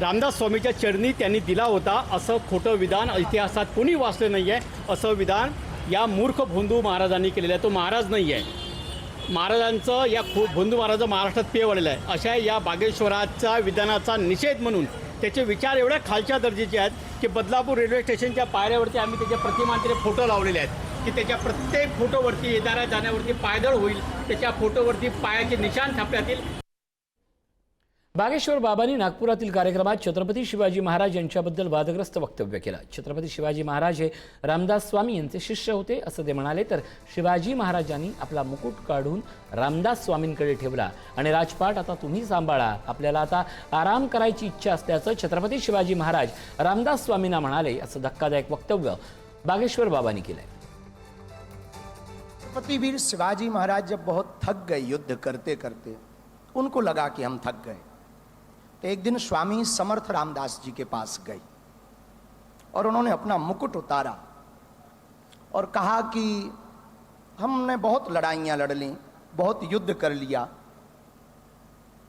रामदास स्वामीच्या चरणी त्यांनी दिला होता असं खोटं विधान इतिहासात कोणी वाचलं नाही आहे। असं विधान या मूर्ख भोंदू महाराजांनी केलेलं आहे। तो महाराज नाही आहे, महाराजांचं या भोंदू महाराजांचं महाराष्ट्रात पेय वाढलेलं आहे। अशा या बागेश्वराचा विधानाचा निषेध म्हणून त्याचे विचार एवढ्या खालच्या दर्जाचे आहेत की बदलापूर रेल्वे स्टेशनच्या पायऱ्यावरती आम्ही त्याच्या प्रतिमांतरे फोटो लावलेले आहेत की त्याच्या प्रत्येक फोटोवरती येणाऱ्या जाण्यावरती पायदळ होईल, त्याच्या फोटोवरती पायाचे निशाण छापण्यात येईल। बागेश्वर बाबांनी नागपुरातील कार्यक्रमात छत्रपती शिवाजी महाराज यांच्याबद्दल वादग्रस्त वक्तव्य केलं। छत्रपती शिवाजी महाराज हे रामदास स्वामी यांचे शिष्य होते असं ते म्हणाले, तर शिवाजी महाराजांनी आपला मुकुट काढून रामदास स्वामींकडे ठेवला आणि राजपाट आता तुम्ही सांभाळा, आपल्याला आता आराम करायची इच्छा असल्याचं छत्रपती शिवाजी महाराज रामदास स्वामींना म्हणाले असं धक्कादायक वक्तव्य बागेश्वर बाबांनी केलंय। छत्रपति वीर शिवाजी महाराज जब बहुत थक गए युद्ध करते करते, उनको लगा कि हम थक गए, तो एक दिन स्वामी समर्थ रामदास जी के पास गए और उन्होंने अपना मुकुट उतारा और कहा कि हमने बहुत लड़ाइयाँ लड़ ली, बहुत युद्ध कर लिया,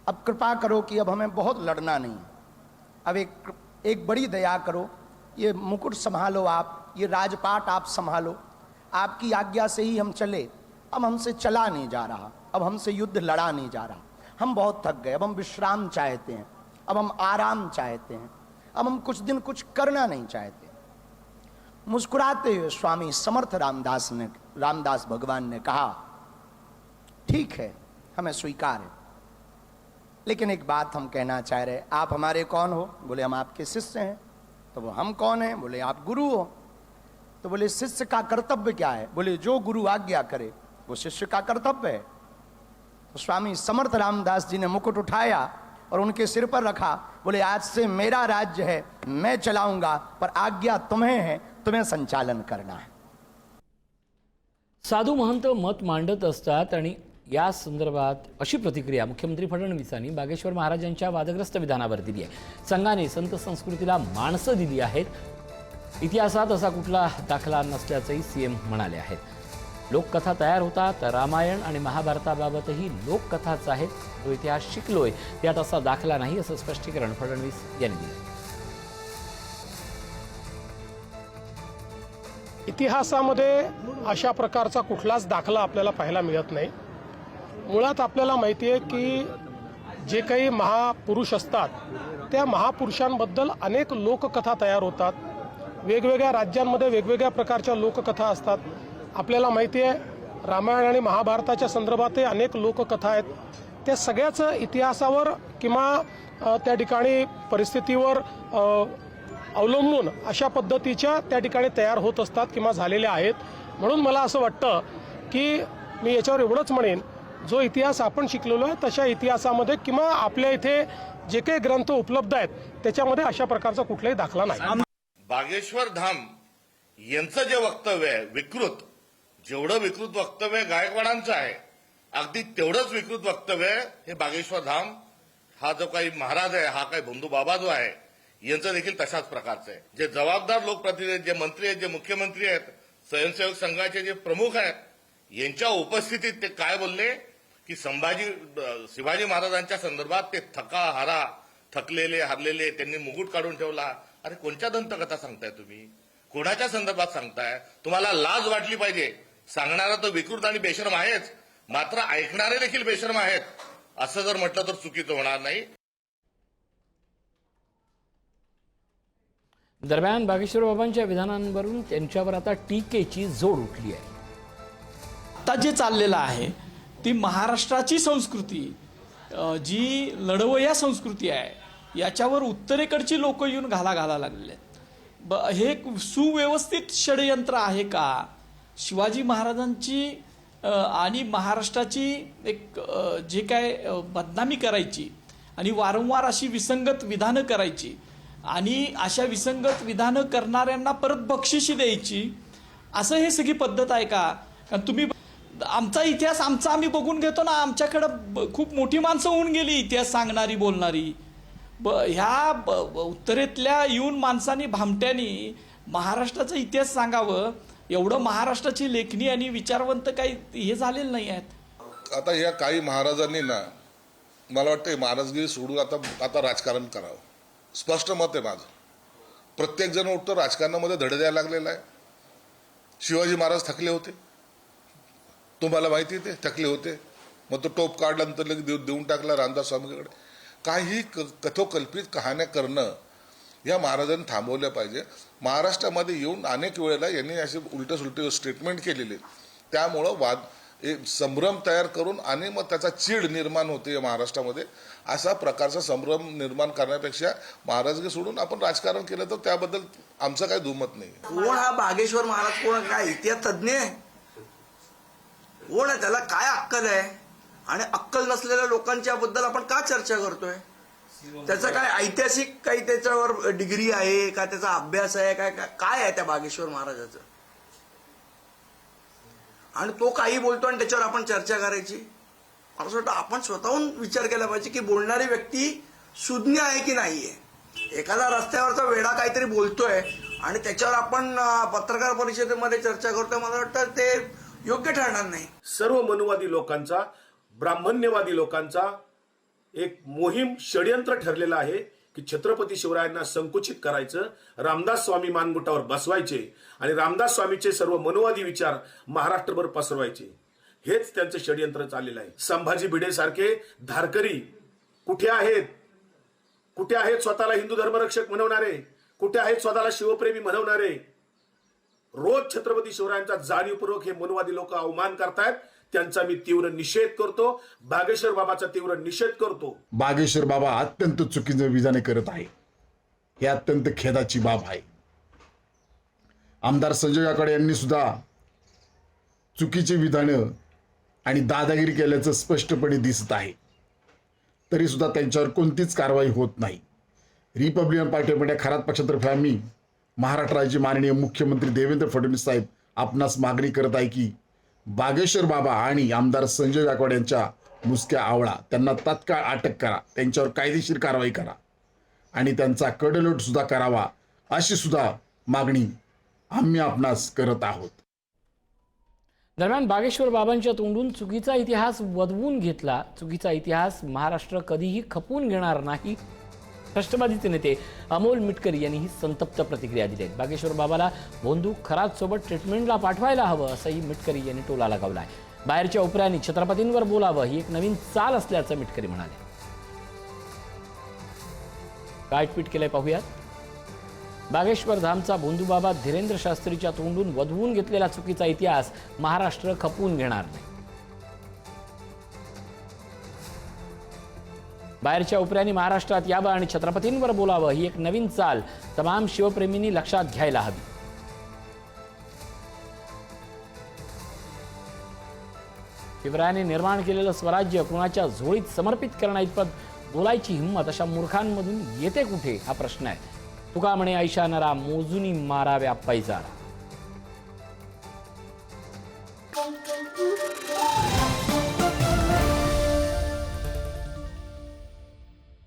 अब कृपा करो कि अब हमें बहुत लड़ना नहीं, अब एक बड़ी दया करो, ये मुकुट संभालो आप, ये राजपाट आप संभालो, आपकी आज्ञा से ही हम चले, अब हमसे चला नहीं जा रहा, अब हमसे युद्ध लड़ा नहीं जा रहा, हम बहुत थक गए, अब हम विश्राम चाहते हैं, अब हम आराम चाहते हैं, अब हम कुछ दिन कुछ करना नहीं चाहते। मुस्कुराते हुए स्वामी समर्थ रामदास भगवान ने कहा, ठीक है, हमें स्वीकार है, लेकिन एक बात हम कहना चाह रहे, आप हमारे कौन हो? बोले हम आपके शिष्य हैं। तो वो हम कौन हैं? बोले आप गुरु हो। तो बोले शिष्य का कर्तव्य क्या है? बोले जो गुरु आज्ञा करे वो शिष्य का कर्तव्य है। तो स्वामी समर्थ रामदास जी ने मुकुट उठाया और उनके सिर पर रखा, बोले आज से मेरा राज्य है, मैं चलाऊंगा, पर आज्ञा तुम्हें है, तुम्हें संचालन करना है। साधू महंत मत मांडत असतात आणि या संदर्भात अशी प्रतिक्रिया मुख्यमंत्री फडणवीसांनी बागेश्वर महाराजांच्या वादग्रस्त विधानावर दिली आहे। संघाने संत संस्कृतीला माणसं दिली आहेत, इतिहासात असा कुठला दाखला नसल्याचंही सीएम म्हणाले आहेत। लोककथा तयार होतात, रामायण आणि महाभारताबाबतही लोककथाच आहेत, जो इतिहास शिकलोय त्यात असा दाखला नाही असं स्पष्टीकरण फडणवीस यांनी दिलं। इतिहासामध्ये अशा प्रकारचा कुठलाच दाखला आपल्याला पाहायला मिळत नाही। मुळात आपल्याला माहिती आहे की जे काही महापुरुष असतात त्या महापुरुषांबद्दल अनेक लोककथा तयार होतात, वेगवेगळ्या राज्यांमध्ये वेगवेगळ्या प्रकारच्या लोककथा असतात। आपल्याला माहिती आहे रामायण आणि महाभारताच्या संदर्भातही अनेक लोककथा आहेत, त्या सगळ्याच इतिहासावर किंवा त्या ठिकाणी परिस्थितीवर अवलंबून अशा पद्धतीच्या त्या ठिकाणी तयार होत असतात किंवा झालेल्या आहेत। म्हणून मला असं वाटतं की मी याच्यावर एवढंच म्हणेन, जो इतिहास आपण शिकलेलो आहे तशा इतिहासामध्ये किंवा आपल्या इथे जे काही ग्रंथ उपलब्ध आहेत त्याच्यामध्ये अशा प्रकारचा कुठलाही दाखला नाही। बागेश्वर धाम यांचं जे वक्तव्य आहे विकृत, जेवढं विकृत वक्तव्य गायकवाडांचं आहे अगदी तेवढंच विकृत वक्तव्य हे बागेश्वर धाम हा जो काही महाराज आहे, हा काही भोंदू बाबा जो आहे यांचं देखील तशाच प्रकारचं आहे। जे जबाबदार लोकप्रतिनिधी, जे मंत्री आहेत, जे मुख्यमंत्री आहेत, स्वयंसेवक संघाचे जे प्रमुख आहेत, यांच्या उपस्थितीत ते काय बोलले की शिवाजी महाराजांच्या संदर्भात ते थकलेले हरलेले त्यांनी मुकुट काढून ठेवला। अरे कोणत्या दंतकथा सांगताय तुम्ही? कोणाच्या संदर्भात सांगताय? तुम्हाला लाज वाटली पाहिजे। सांगणारा तो विकृत आणि बेशरम आहेच, मात्र ऐकणारे देखील बेशरम आहेत असं जर म्हटलं तर चुकीचं होणार नाही। दरम्यान बागेश्वर बाबांच्या विधानांवरून त्यांच्यावर आता टीकेची जोड उठली आहे। आता जे चाललेलं आहे ती महाराष्ट्राची संस्कृती, जी लढवय्या संस्कृती आहे, याच्यावर उत्तरेकडची लोक येऊन घाला लागलेले आहेत। हे सुव्यवस्थित षडयंत्र आहे का? शिवाजी महाराजांची आणि महाराष्ट्राची एक जे काय बदनामी करायची आणि वारंवार अशी विसंगत विधानं करायची आणि अशा विसंगत विधानं करणाऱ्यांना परत बक्षिशी द्यायची, असं हे सगळी पद्धत आहे का? तुम्ही आमचा इतिहास आम्ही बघून घेतो ना, आमच्याकडं खूप मोठी माणसं होऊन गेली इतिहास सांगणारी बोलणारी। ह्या उत्तरेतल्या येऊन माणसांनी भामट्यांनी महाराष्ट्राचा इतिहास सांगावं, एवढं महाराष्ट्राची लेखणी आणि विचारवंत काही हे झालेलं नाही आहेत। आता या काही महाराजांनी ना, मला वाटतं महाराजगिरी सोडून आता राजकारण करावं। स्पष्ट मत आहे माझं. प्रत्येक जण उठतो, राजकारणामध्ये धडे द्यायला लागलेला आहे. शिवाजी महाराज थकले होते, तुम्हाला माहिती ते थकले होते. मग तो टोप काढल्यानंतर लगेच देऊन टाकला रामदास स्वामीकडे. काही कथोकल्पित कहाण्या करणं या महाराजांनी थांबवल्या पाहिजे. महाराष्ट्रामध्ये येऊन अनेक वेळेला यांनी असे उलटे सुलटे स्टेटमेंट केलेले, त्यामुळं संभ्रम तयार करून आणि मग त्याचा चीड निर्माण होते या महाराष्ट्रामध्ये. असा प्रकारचा संभ्रम निर्माण करण्यापेक्षा महाराजगी सोडून आपण राजकारण केलं तर त्याबद्दल आमचं काही दुमत नाही. कोण हा बागेश्वर महाराज? कोण? काय इतिहास तज्ञ आहे? कोण आहे? त्याला काय अक्कल आहे? आणि अक्कल नसलेल्या लोकांच्या बद्दल आपण का चर्चा करतोय? त्याचं काय ऐतिहासिक काही त्याच्यावर डिग्री आहे का? त्याचा अभ्यास आहे काय? काय आहे त्या बागेश्वर महाराजाचं? आणि तो काही बोलतो आणि त्याच्यावर आपण चर्चा करायची? मला असं वाटतं आपण स्वतःहून विचार केला पाहिजे की बोलणारी व्यक्ती सुज्ञ आहे की नाहीये. एखादा रस्त्यावरचा वेडा काहीतरी बोलतोय आणि त्याच्यावर आपण पत्रकार परिषदेमध्ये चर्चा करतोय, मला वाटतं ते योग्य ठरणार नाही. सर्व मनुवादी लोकांचा, ब्राह्मण्यवादी लोकांचा एक मोहीम षडयंत्र ठरलेलं आहे की छत्रपती शिवरायांना संकुचित करायचं, रामदास स्वामी मानगुटावर बसवायचे आणि रामदास स्वामीचे सर्व मनुवादी विचार महाराष्ट्रभर पसरवायचे. हेच त्यांचं षडयंत्र चाललेलं आहे. संभाजी भिडे सारखे धारकरी कुठे आहेत? कुठे आहेत स्वतःला हिंदू धर्मरक्षक म्हणवणारे? कुठे आहेत स्वतःला शिवप्रेमी म्हणवणारे? रोज छत्रपती शिवरायांचा जाणीवपूर्वक हे मनुवादी लोक अवमान करतायत. त्यांचा मी तीव्र निषेध करतो. बागेश्वर बाबाचा तीव्र निषेध करतो. बागेश्वर बाबा अत्यंत चुकीचे विधाने करत आहे, हे अत्यंत खेदाची बाब आहे. आमदार संजय गायकवाड यांनी सुद्धा चुकीची विधानं आणि दादागिरी केल्याचं स्पष्टपणे दिसत आहे. तरी सुद्धा त्यांच्यावर कोणतीच कारवाई होत नाही. रिपब्लिकन पार्टीमध्ये खरात पक्षातर्फे आम्ही महाराष्ट्राचे माननीय मुख्यमंत्री देवेंद्र फडणवीस साहेब आपणास मागणी करत आहे की बागेश्वर बाबा आणि आमदार संजय गायकवाड यांच्या मुसक्या आवळा, त्यांना तात्काळ अटक करा, त्यांच्यावर कायदेशीर कारवाई करा आणि त्यांचा कडलोट सुद्धा करावा, अशी सुद्धा मागणी आम्ही आपणास करत आहोत. दरम्यान बागेश्वर बाबांच्या तोंडून चुकीचा इतिहास वदवून घेतला, चुकीचा इतिहास महाराष्ट्र कधीही खपवून घेणार नाही, राष्ट्रवादीचे नेते अमोल मिटकरी यांनी ही संतप्त प्रतिक्रिया दिली आहे. बागेश्वर बाबाला भोंदू खरात सोबत ट्रीटमेंटला पाठवायला हवं असंही मिटकरी यांनी टोला लगावला आहे. बाहेरच्या उपऱ्यांनी छत्रपतींवर बोलावं ही एक नवीन चाल असल्याचं मिटकरी म्हणाले. काय ट्विट केलंय पाहूयात. बागेश्वर धामचा भोंदूबाबा धीरेंद्र शास्त्रीच्या तोंडून वधवून घेतलेला चुकीचा इतिहास महाराष्ट्र खपवून घेणार नाही. बाहेरच्या उपऱ्यांनी महाराष्ट्रात यावं आणि छत्रपतींवर बोलावं ही एक नवीन चाल तमाम शिवप्रेमींनी लक्षात घ्यायला हवी. शिवरायांनी निर्माण केलेलं स्वराज्य कुणाच्या झोळीत समर्पित करण्याइतपत बोलायची हिंमत अशा मूर्खांमधून येते कुठे हा प्रश्न आहे. तुका म्हणे ऐशा नरा मोजूनी माराव्या पैजारा.